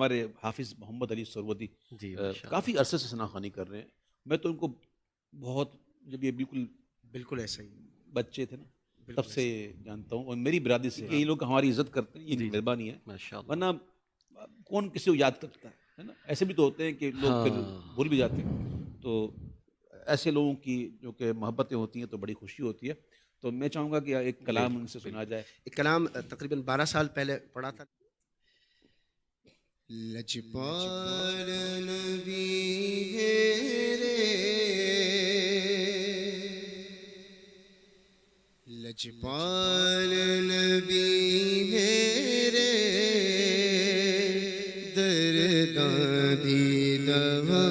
ہمارے حافظ محمد علی سہروردی جی کافی عرصے سے ثنا خوانی کر رہے ہیں. میں تو ان کو بہت جب یہ بالکل ایسا ہی بچے تھے نا تب سے جانتا ہوں, اور میری برادری سے یہ لوگ ہماری عزت کرتے ہیں, یہ مہربانی ہے. ورنہ کون کسی کو یاد کرتا ہے نا, ایسے بھی تو ہوتے ہیں کہ لوگ پھر بھول بھی جاتے ہیں. تو ایسے لوگوں کی جو کہ محبتیں ہوتی ہیں تو بڑی خوشی ہوتی ہے. تو میں چاہوں گا کہ ایک کلام ان سے سنا جائے. ایک کلام تقریباً 12 سال پہلے پڑھا تھا. لجپال نبی ہے لجپال نبی ہے درداں دی دوا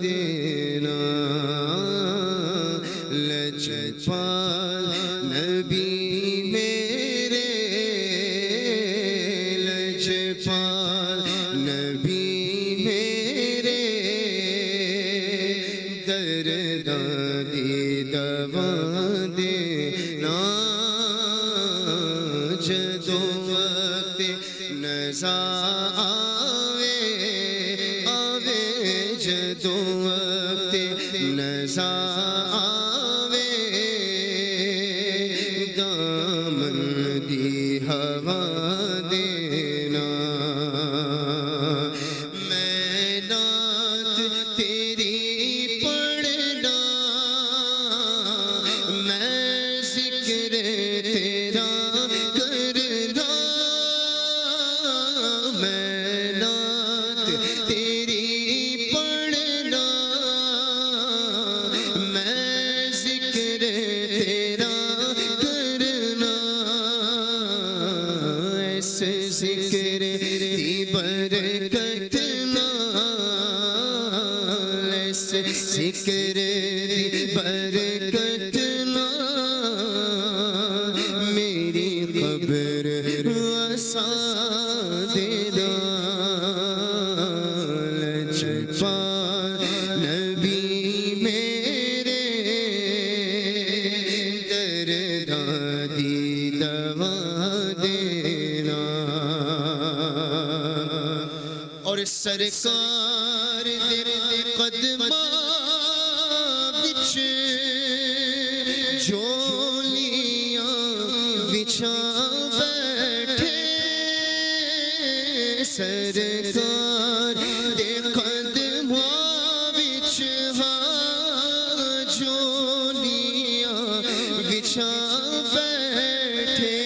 دینا. لجپال نبی میرے لجپال نبی میرے درداں دی دوا دینا. جدو وقت نزا آوے آوے جدو وقت نزا آوے دامن دی ہوا دینا. میں نعت تیری پڑھنا میں ذکر تیرا کرنا. میں نعت تیری پڑھنا میں ذکر تیرا کرنا. ایسے ذکر دی برکت نال ایسے ذکر دی برکت نال میری قبر وسع دینا. لجپال نبی میرے درداں دی دوا دینا. اور سرکار دے قدماں وچ جولیاں بچھا بیٹھے. سرکار دے قدماں وچ جولیاں بچھا بیٹھے.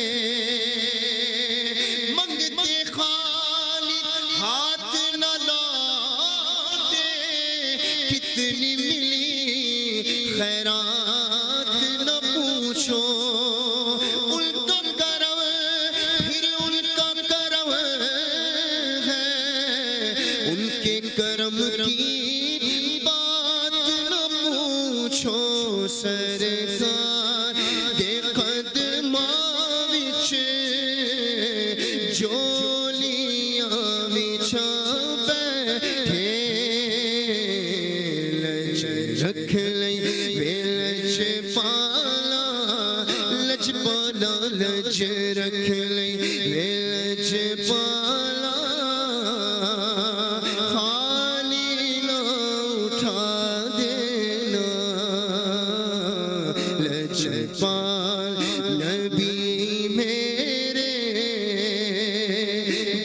منگتے خالی ہاتھ نہ لاتے کتنی ملی خیرات نہ پوچھو. ان کا کرم پھر ان کا کرم ہے ان کے کرم کی بات نہ پوچھو. سرکار دے قدماں وچ جولیاں بچھا بیٹھے. لج رکھ لئی وے لجپالا لجپالا لج رکھ لئی وے لجپالا خالی نہ اٹھا دینا. لجپال نبی میرے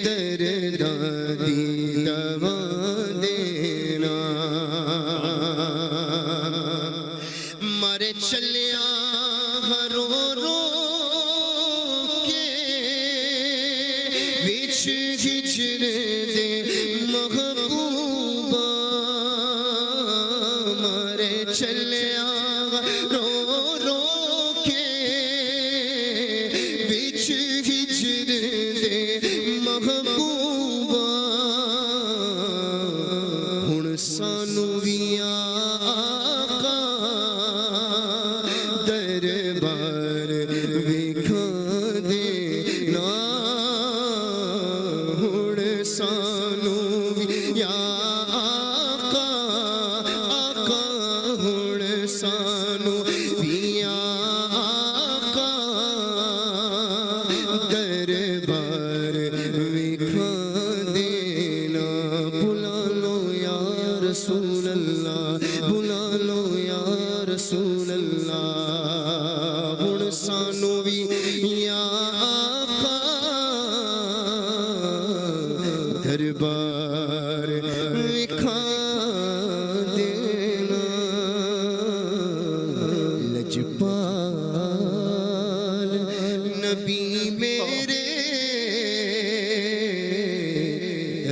درداں دی دوا دینا. مارے چلیا رو رو کے وچ ہجر دے محبوبا. مارے چلیا رو رو کے وچ ہجر دے محبوبا. ہن سانو وی آقا دربار وکھا دینا. ہن سانو وی آقا آقا ہن سانو وی آقا دربار وکھا دینا. بھی یا آقا دربار دکھا دینا لجپال نبی میرے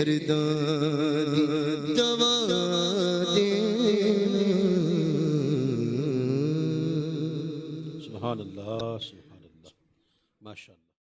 درداں دی دوا دینا. سبحان اللہ سبحان اللہ ماشاء اللہ.